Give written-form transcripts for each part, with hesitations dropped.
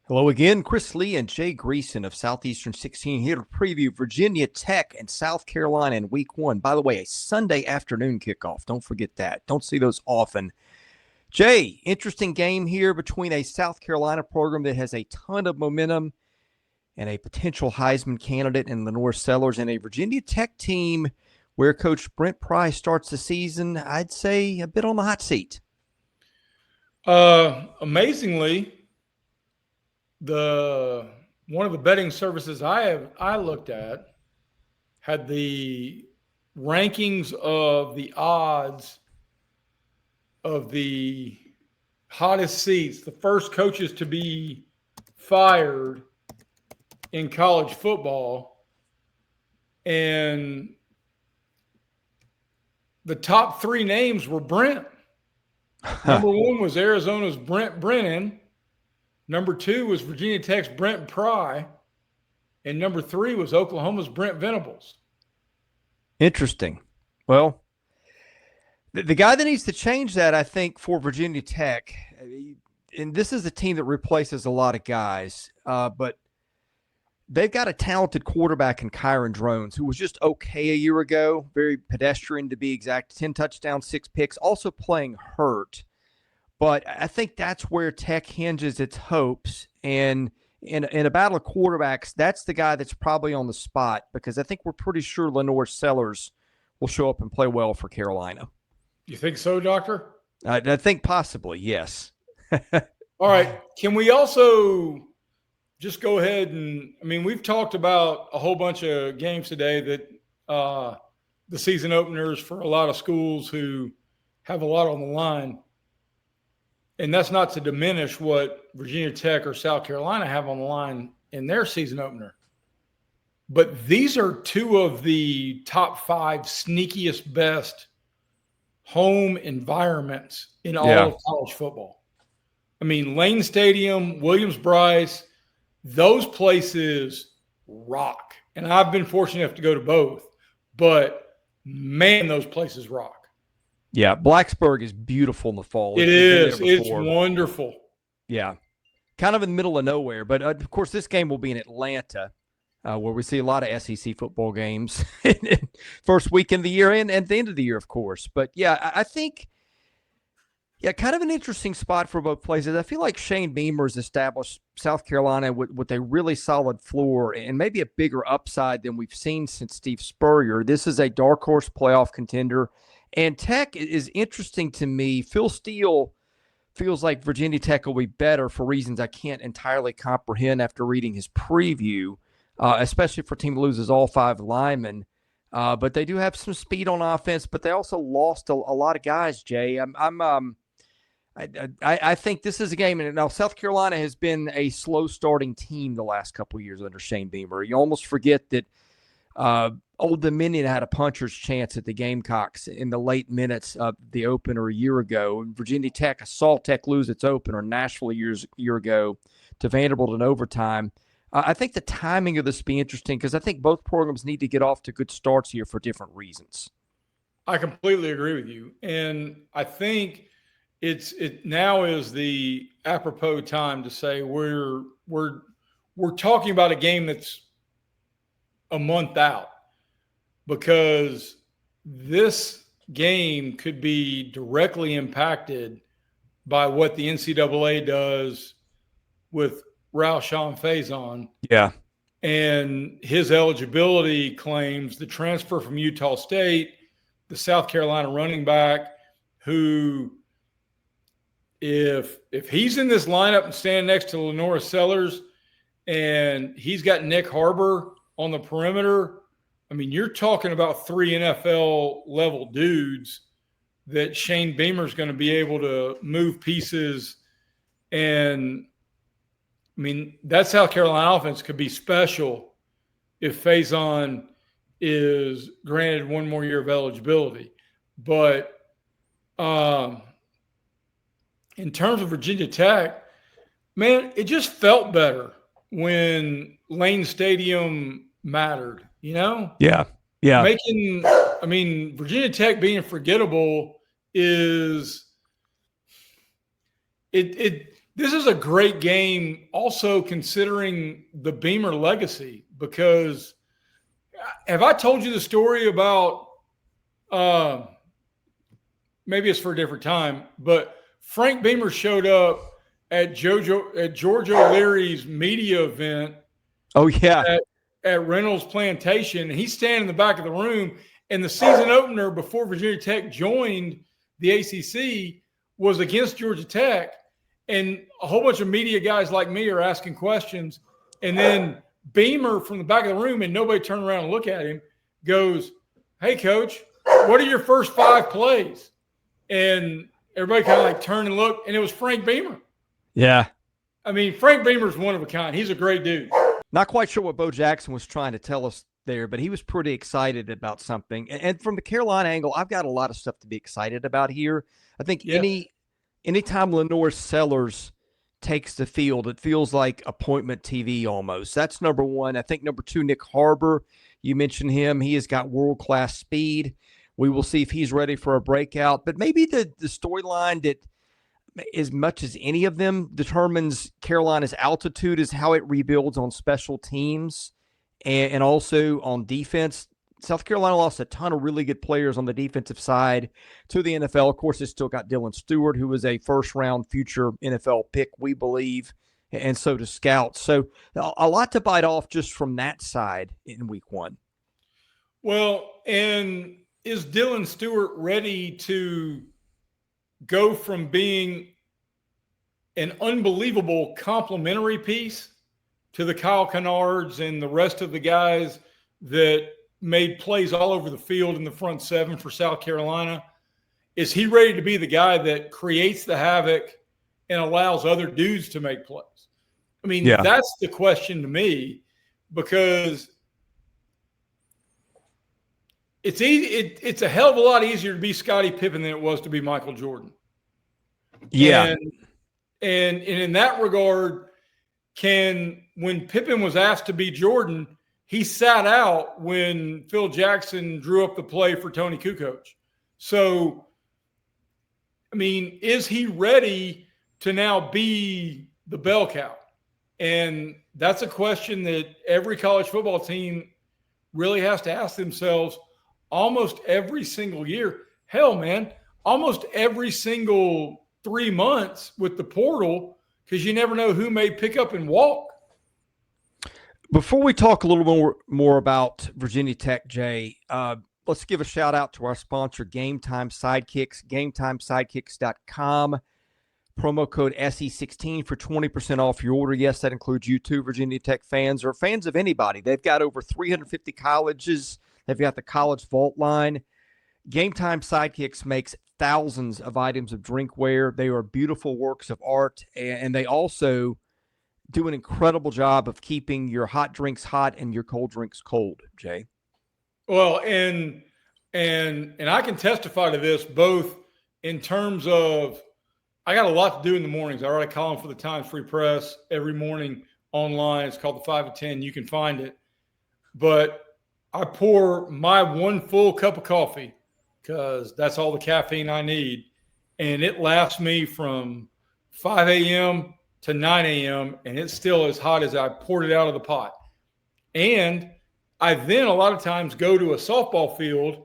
Hello again, Chris Lee and Jay Greeson of Southeastern 16 here to preview Virginia Tech and South Carolina in Week 1. By the way, a Sunday afternoon kickoff. Don't forget that. Don't see those often. Jay, interesting game here between a South Carolina program that has a ton of momentum and a potential Heisman candidate in LaNorris and a Virginia Tech team where Coach Brent Pry starts the season, I'd say, a bit on the hot seat. Amazingly, one of the betting services I looked at had the rankings of the odds of the hottest seats, the first coaches to be fired in college football, and the top three names were Brent. Number one was Arizona's Brent Brennan. Number two was Virginia Tech's Brent Pry. And number three was Oklahoma's Brent Venables. Interesting. Well, the guy that needs to change that, I think, for Virginia Tech, and this is a team that replaces a lot of guys, but they've got a talented quarterback in Kyron Drones, who was just okay a year ago, very pedestrian to be exact, 10 touchdowns, 6 picks, also playing hurt. But I think that's where Tech hinges its hopes. And in a battle of quarterbacks, that's the guy that's probably on the spot, because I think we're pretty sure LaNorris will show up and play well for Carolina. You think so, Doctor? I think possibly, yes. All right. Can we also just go ahead and, we've talked about a whole bunch of games today that the season openers for a lot of schools who have a lot on the line. And that's not to diminish what Virginia Tech or South Carolina have on the line in their season opener. But these are two of the top 5 sneakiest, best home environments in all of college football. Lane Stadium, Williams-Brice, those places rock. And I've been fortunate enough to go to both. But, man, those places rock. Yeah, Blacksburg is beautiful in the fall. It is. It's wonderful. Yeah. Kind of in the middle of nowhere. But, of course, this game will be in Atlanta, where we see a lot of SEC football games first week in the year and at the end of the year, of course. But, yeah, I think, kind of an interesting spot for both places. I feel like Shane Beamer has established South Carolina with a really solid floor and maybe a bigger upside than we've seen since Steve Spurrier. This is a dark horse playoff contender. And Tech is interesting to me. Phil Steele feels like Virginia Tech will be better for reasons I can't entirely comprehend after reading his preview, especially for a team that loses all 5 linemen. But they do have some speed on offense, but they also lost a lot of guys, Jay. I think this is a game, and now South Carolina has been a slow starting team the last couple of years under Shane Beamer. You almost forget that Old Dominion had a puncher's chance at the Gamecocks in the late minutes of the opener a year ago. Virginia Tech, I saw Tech lose its opener in Nashville a year ago to Vanderbilt in overtime. I think the timing of this will be interesting because I think both programs need to get off to good starts here for different reasons. I completely agree with you. And I think it now is the apropos time to say we're talking about a game that's a month out, because this game could be directly impacted by what the NCAA does with Ralshawn Faison. Yeah. And his eligibility claims, the transfer from Utah State, the South Carolina running back, who, if he's in this lineup and standing next to LaNorris and he's got Nyck Harber on the perimeter, you're talking about 3 NFL level dudes that Shane Beamer's going to be able to move pieces. And that South Carolina offense could be special if Faison is granted one more year of eligibility. But in terms of Virginia Tech, man, it just felt better when Lane Stadium mattered, Yeah. Virginia Tech being forgettable is the This is a great game also considering the Beamer legacy, because have I told you the story about maybe it's for a different time, but Frank Beamer showed up at George O'Leary's media event. Oh, yeah. At Reynolds Plantation. He's standing in the back of the room, and the season opener before Virginia Tech joined the ACC was against Georgia Tech. And a whole bunch of media guys like me are asking questions. And then Beamer from the back of the room, and nobody turned around and looked at him, goes, "Hey, coach, what are your first 5 plays?" And everybody kind of like turned and looked, and it was Frank Beamer. Yeah. I mean, Frank Beamer's one of a kind. He's a great dude. Not quite sure what Bo Jackson was trying to tell us there, but he was pretty excited about something. And from the Carolina angle, I've got a lot of stuff to be excited about here. I think anytime LaNorris Sellers takes the field, it feels like appointment TV almost. That's number one. I think number 2, Nyck Harber. You mentioned him. He has got world-class speed. We will see if he's ready for a breakout. But maybe the storyline that, as much as any of them, determines Carolina's altitude is how it rebuilds on special teams and also on defense. South Carolina lost a ton of really good players on the defensive side to the NFL. Of course, it's still got Dylan Stewart, who is a first-round future NFL pick, we believe, and so do scouts. So a lot to bite off just from that side in week 1. Well, and is Dylan Stewart ready to go from being an unbelievable complimentary piece to the Kyle Kennards and the rest of the guys that made plays all over the field in the front 7 for South Carolina? Is he ready to be the guy that creates the havoc and allows other dudes to make plays? I mean, That's the question to me, because it's easy. It's a hell of a lot easier to be Scottie Pippen than it was to be Michael Jordan. Yeah. And in that regard, when Pippen was asked to be Jordan, he sat out when Phil Jackson drew up the play for Tony Kukoc. So, I mean, is he ready to now be the bell cow? And that's a question that every college football team really has to ask themselves almost every single year. Hell, man, almost every single 3 months with the portal, because you never know who may pick up and walk. Before we talk a little more about Virginia Tech, Jay, let's give a shout out to our sponsor, Game Time Sidekicks, GameTimeSidekicks.com. Promo code SE16 for 20% off your order. Yes, that includes you too, Virginia Tech fans or fans of anybody. They've got over 350 colleges. They've got the college vault line. Game Time Sidekicks makes thousands of items of drinkware. They are beautiful works of art, and they also do an incredible job of keeping your hot drinks hot and your cold drinks cold, Jay. Well, and I can testify to this both in terms of I got a lot to do in the mornings. I write a column for the Times Free Press every morning online. It's called the 5 to 10. You can find it. But I pour my 1 full cup of coffee because that's all the caffeine I need. And it lasts me from 5 a.m. to 9 a.m. and it's still as hot as I poured it out of the pot. And I then a lot of times go to a softball field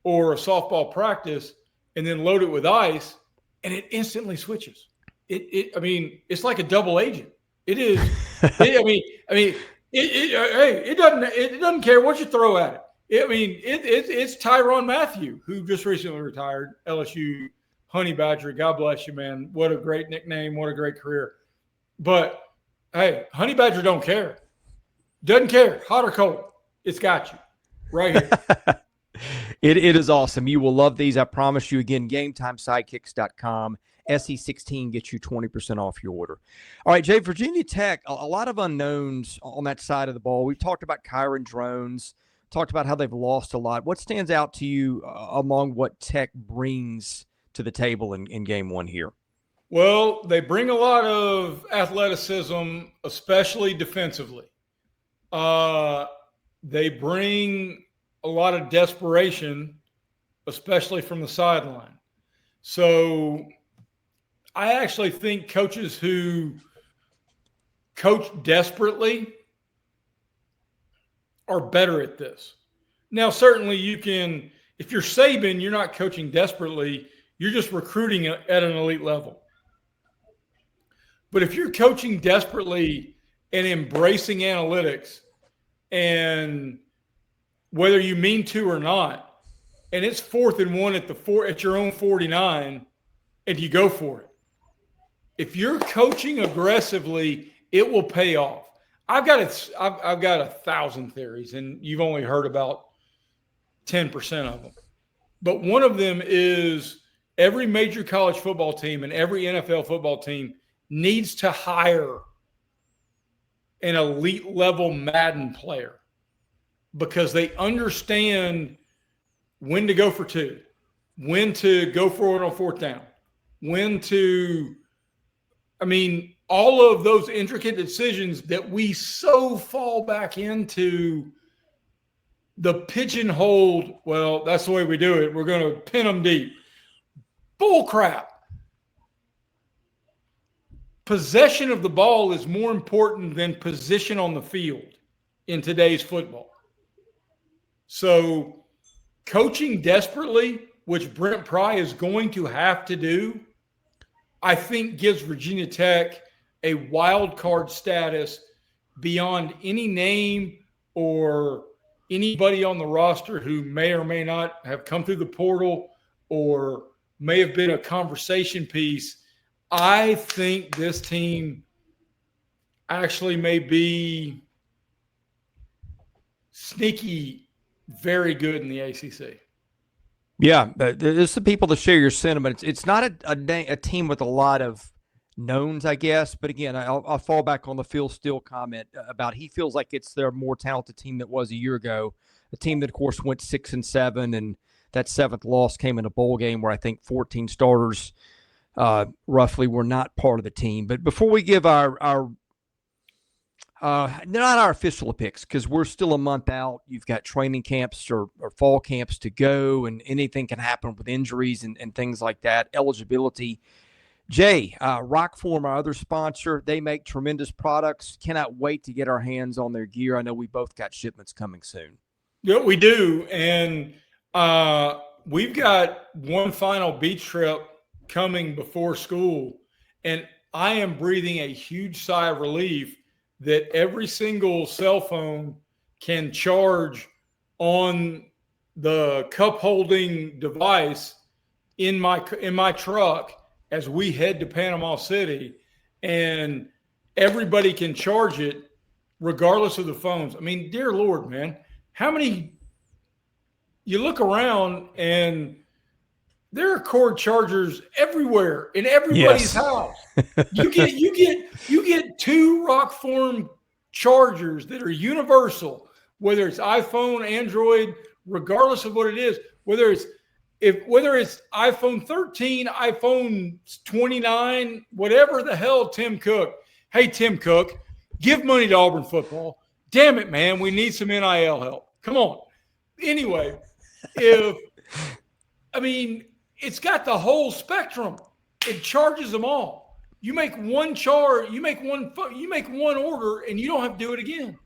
or a softball practice and then load it with ice, and it instantly switches. I mean, it's like a double agent. It is. It doesn't care what you throw at it. It's Tyrann Mathieu, who just recently retired, LSU Honey Badger. God bless you, man. What a great nickname. What a great career. But, hey, Honey Badger don't care. Doesn't care, hot or cold. It's got you right here. It is awesome. You will love these. I promise you. Again, GameTimeSidekicks.com. SE16 gets you 20% off your order. All right, Jay, Virginia Tech, a lot of unknowns on that side of the ball. We've talked about Kyron Drones, talked about how they've lost a lot. What stands out to you among what Tech brings to the table in game 1 here? Well, they bring a lot of athleticism, especially defensively. They bring a lot of desperation, especially from the sideline. So I actually think coaches who coach desperately are better at this. Now, certainly you can, if you're Saban, you're not coaching desperately. You're just recruiting at an elite level. But if you're coaching desperately and embracing analytics, and whether you mean to or not, and it's 4th and 1 at your own 49, and you go for it. If you're coaching aggressively, it will pay off. I've got 1,000 theories, and you've only heard about 10% of them. But one of them is every major college football team and every NFL football team needs to hire an elite level Madden player because they understand when to go for 2, when to go for it on 4th down, when to, all of those intricate decisions that we so fall back into the pigeonholed, well, that's the way we do it. We're going to pin them deep. Bull crap. Possession of the ball is more important than position on the field in today's football. So coaching desperately, which Brent Pry is going to have to do, I think gives Virginia Tech a wild card status beyond any name or anybody on the roster who may or may not have come through the portal or may have been a conversation piece. I think this team actually may be sneaky, very good in the ACC. Yeah, there's some people that share your sentiment. It's not a team with a lot of knowns, I guess. But again, I'll fall back on the Phil Steele comment about he feels like it's their more talented team that was a year ago. A team that, of course, went 6-7, and that 7th loss came in a bowl game where I think 14 starters roughly were not part of the team. But before we give our not our official picks, because we're still a month out. You've got training camps or fall camps to go, and anything can happen with injuries and things like that, eligibility. Jay, Rockform, our other sponsor, they make tremendous products. Cannot wait to get our hands on their gear. I know we both got shipments coming soon. Yeah, we do. And we've got one final beach trip coming before school. And I am breathing a huge sigh of relief that every single cell phone can charge on the cup holding device in my truck as we head to Panama City, and everybody can charge it regardless of the phones. I mean, dear Lord, man, how many you look around and there are cord chargers everywhere in everybody's house. You get 2 Rockform chargers that are universal, whether it's iPhone, Android, regardless of what it is, whether it's iPhone 13, iPhone 29, whatever the hell, Tim Cook. Hey, Tim Cook, give money to Auburn football. Damn it, man. We need some NIL help. Come on. Anyway, it's got the whole spectrum. It charges them all. You make one order, and you don't have to do it again.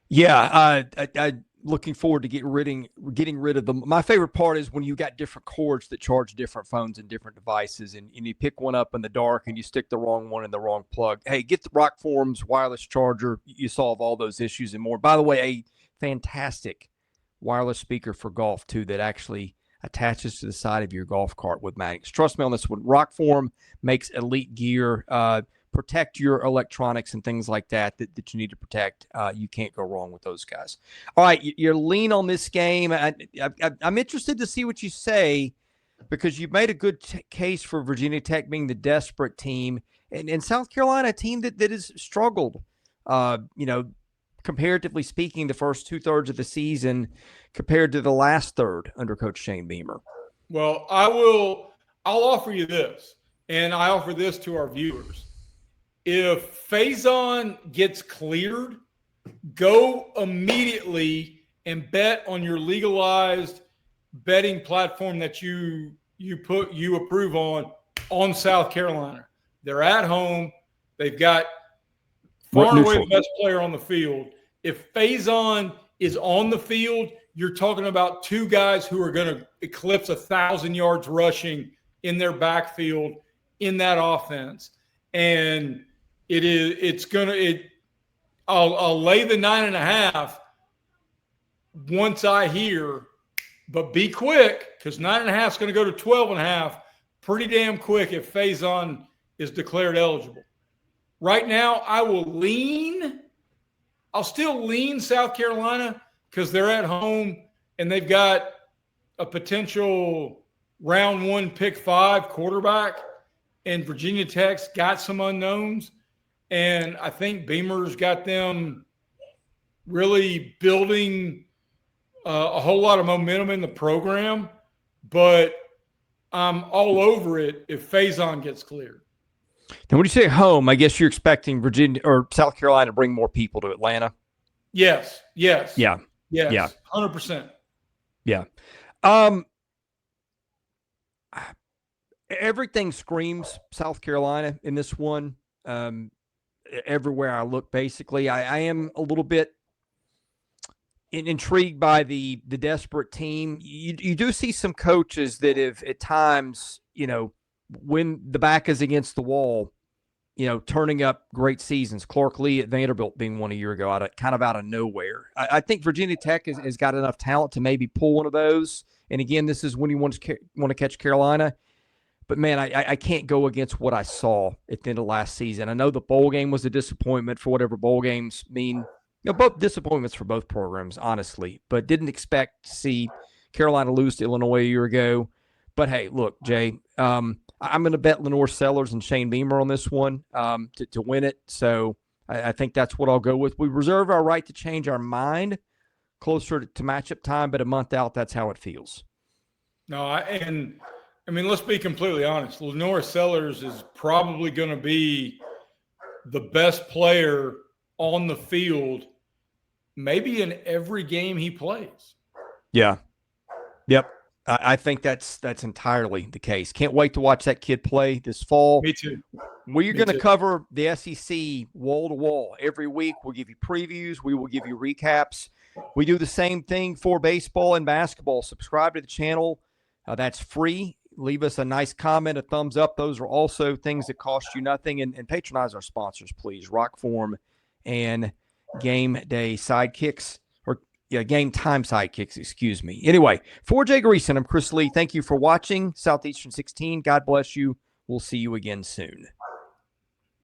Yeah, I looking forward to getting rid of them. My favorite part is when you got different cords that charge different phones and different devices, and you pick one up in the dark and you stick the wrong one in the wrong plug. Hey, get the Rockform's wireless charger. You solve all those issues and more. By the way, a fantastic wireless speaker for golf too that actually attaches to the side of your golf cart with magnets. Trust me on this one. Rockform makes elite gear. Protect your electronics and things like that you need to protect. You can't go wrong with those guys. All right, you're lean on this game. I'm interested to see what you say because you've made a good case for Virginia Tech being the desperate team. And South Carolina, a team that has struggled, comparatively speaking, the first 2/3 of the season compared to the last third under Coach Shane Beamer. Well, I'll offer you this, and I offer this to our viewers. If Faison gets cleared, go immediately and bet on your legalized betting platform that you approve on on South Carolina. They're at home. They've got far and away the best player on the field. If Faison is on the field, you're talking about two guys who are going to eclipse 1,000 yards rushing in their backfield in that offense. And I'll lay the 9.5 once I hear, but be quick, because 9.5 is going to go to 12.5 pretty damn quick if Faison is declared eligible. Right now, I'll still lean South Carolina because they're at home and they've got a potential round 1 pick 5 quarterback, and Virginia Tech's got some unknowns. And I think Beamer's got them really building a whole lot of momentum in the program, but I'm all over it if Faison gets cleared. Now, when you say home, I guess you're expecting Virginia or South Carolina to bring more people to Atlanta. Yes. Yeah. 100%. Yeah. Everything screams South Carolina in this one. Everywhere I look, basically, I am a little bit intrigued by the desperate team. You do see some coaches that have at times, when the back is against the wall, turning up great seasons. Clark Lee at Vanderbilt being one a year ago, out of nowhere. I think Virginia Tech has got enough talent to maybe pull one of those. And again, this is when you want to catch Carolina. But, man, I can't go against what I saw at the end of last season. I know the bowl game was a disappointment for whatever bowl games mean. Both disappointments for both programs, honestly. But didn't expect to see Carolina lose to Illinois a year ago. But, hey, look, Jay, I'm going to bet LaNorris Sellers and Shane Beamer on this one to win it. So I think that's what I'll go with. We reserve our right to change our mind closer to matchup time, but a month out, that's how it feels. No, let's be completely honest. LaNorris Sellers is probably going to be the best player on the field, maybe in every game he plays. Yeah. Yep. I think that's entirely the case. Can't wait to watch that kid play this fall. Me too. We're going to cover the SEC wall to wall every week. We'll give you previews. We will give you recaps. We do the same thing for baseball and basketball. Subscribe to the channel. That's free. Leave us a nice comment, a thumbs up. Those are also things that cost you nothing. And patronize our sponsors, please. Rockform and Game Day Sidekicks. Game Time Sidekicks, excuse me. Anyway, for Jay Greeson, I'm Chris Lee. Thank you for watching Southeastern 16. God bless you. We'll see you again soon.